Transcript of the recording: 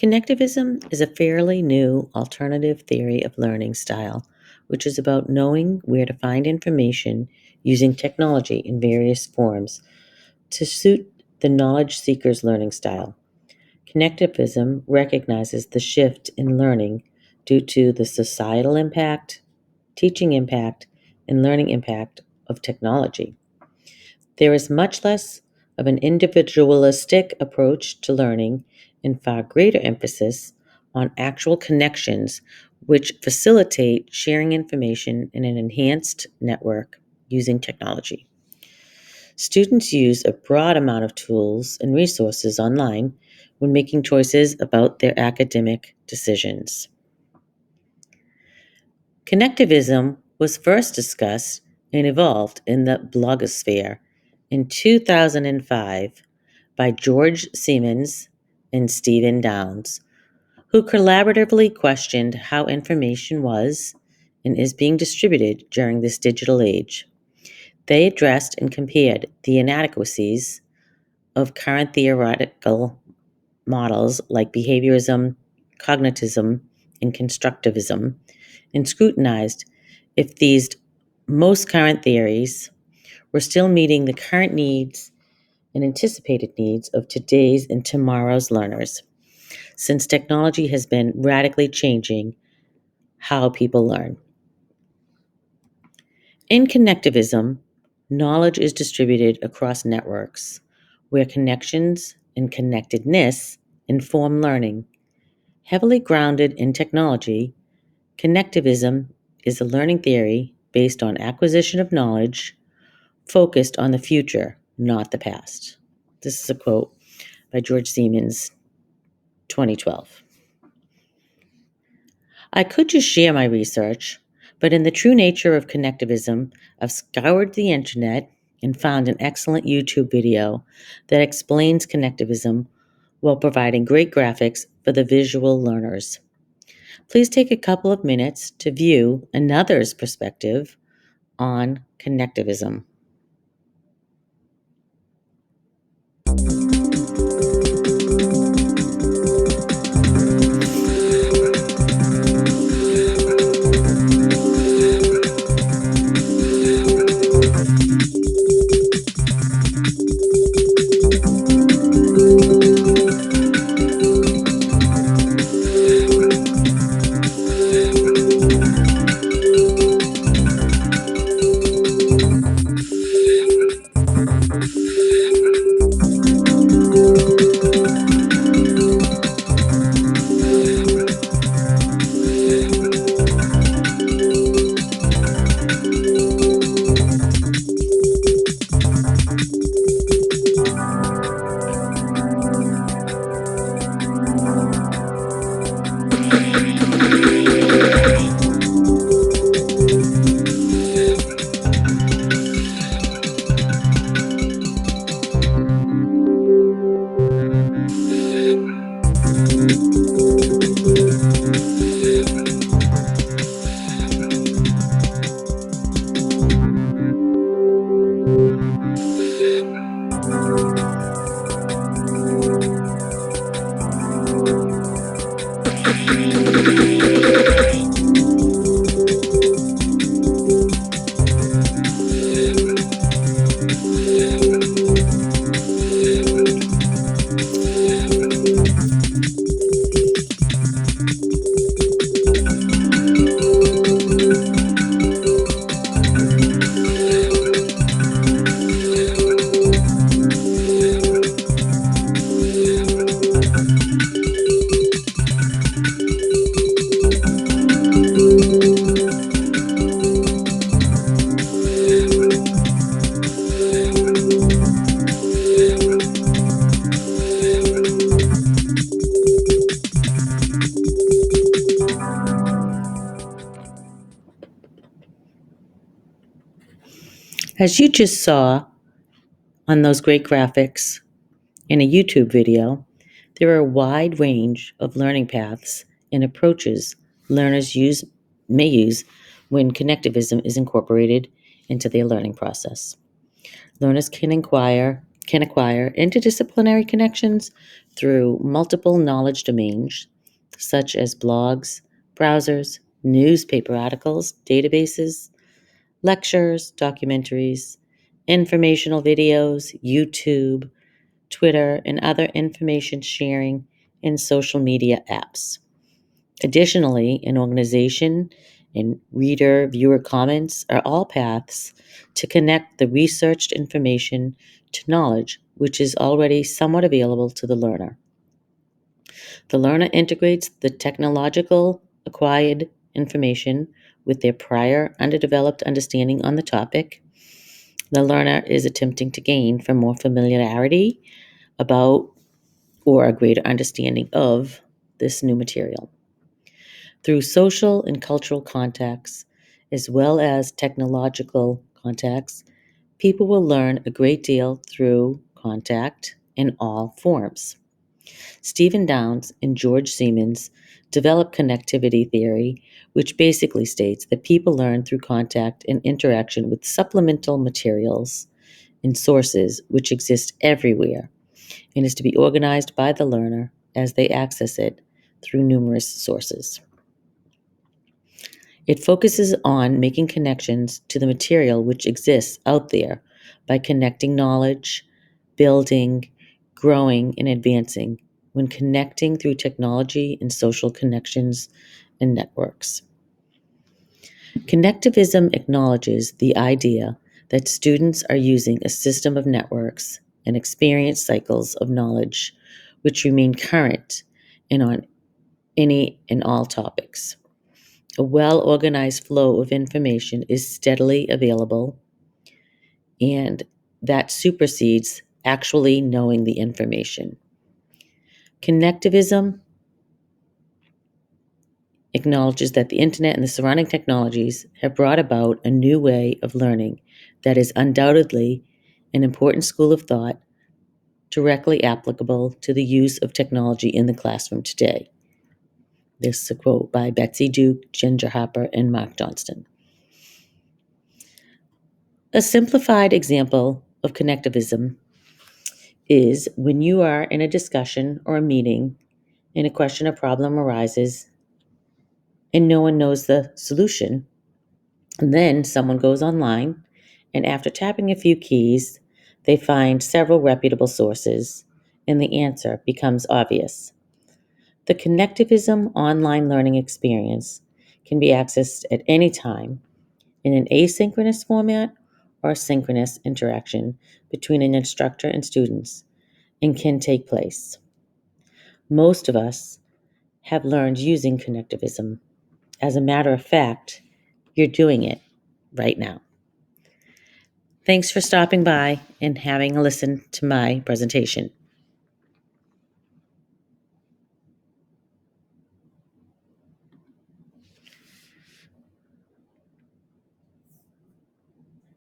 Connectivism is a fairly new alternative theory of learning style, which is about knowing where to find information using technology in various forms to suit the knowledge seeker's learning style. Connectivism recognizes the shift in learning due to the societal impact, teaching impact, and learning impact of technology. There is much less of an individualistic approach to learning and far greater emphasis on actual connections which facilitate sharing information in an enhanced network using technology. Students use a broad amount of tools and resources online when making choices about their academic decisions. Connectivism was first discussed and evolved in the blogosphere in 2005 by George Siemens and Stephen Downes, who collaboratively questioned how information was and is being distributed during this digital age. They addressed and compared the inadequacies of current theoretical models like behaviorism, cognitivism, and constructivism, and scrutinized if these most current theories were still meeting the current needs and anticipated needs of today's and tomorrow's learners, since technology has been radically changing how people learn. In connectivism, knowledge is distributed across networks where connections and connectedness inform learning. Heavily grounded in technology, connectivism is a learning theory based on acquisition of knowledge focused on the future, not the past. This is a quote by George Siemens, 2012. I could just share my research, but in the true nature of connectivism, I've scoured the internet and found an excellent YouTube video that explains connectivism while providing great graphics for the visual learners. Please take a couple of minutes to view another's perspective on connectivism. As you just saw on those great graphics in a YouTube video, there are a wide range of learning paths and approaches learners may use when connectivism is incorporated into their learning process. Learners can acquire interdisciplinary connections through multiple knowledge domains, such as blogs, browsers, newspaper articles, databases, lectures, documentaries, informational videos, YouTube, Twitter, and other information sharing and social media apps. Additionally, an organization and reader viewer comments are all paths to connect the researched information to knowledge, which is already somewhat available to the learner. The learner integrates the technological acquired information with their prior underdeveloped understanding on the topic. The learner is attempting to gain from more familiarity about or a greater understanding of this new material. Through social and cultural contacts, as well as technological contacts, people will learn a great deal through contact in all forms. Stephen Downes and George Siemens developed connectivity theory, which basically states that people learn through contact and interaction with supplemental materials and sources which exist everywhere and is to be organized by the learner as they access it through numerous sources. It focuses on making connections to the material which exists out there by connecting knowledge, building, growing, and advancing when connecting through technology and social connections and networks. Connectivism acknowledges the idea that students are using a system of networks and experience cycles of knowledge which remain current and on any and all topics. A well-organized flow of information is steadily available, and that supersedes actually knowing the information. Connectivism acknowledges that the internet and the surrounding technologies have brought about a new way of learning that is undoubtedly an important school of thought directly applicable to the use of technology in the classroom today. This is a quote by Betsy Duke, Ginger Harper, and Mark Johnston. A simplified example of connectivism is when you are in a discussion or a meeting and a question or problem arises and no one knows the solution. And then someone goes online and after tapping a few keys, they find several reputable sources and the answer becomes obvious. The Connectivism online learning experience can be accessed at any time in an asynchronous format or synchronous interaction between an instructor and students and can take place. Most of us have learned using connectivism. As a matter of fact, you're doing it right now. Thanks for stopping by and having a listen to my presentation.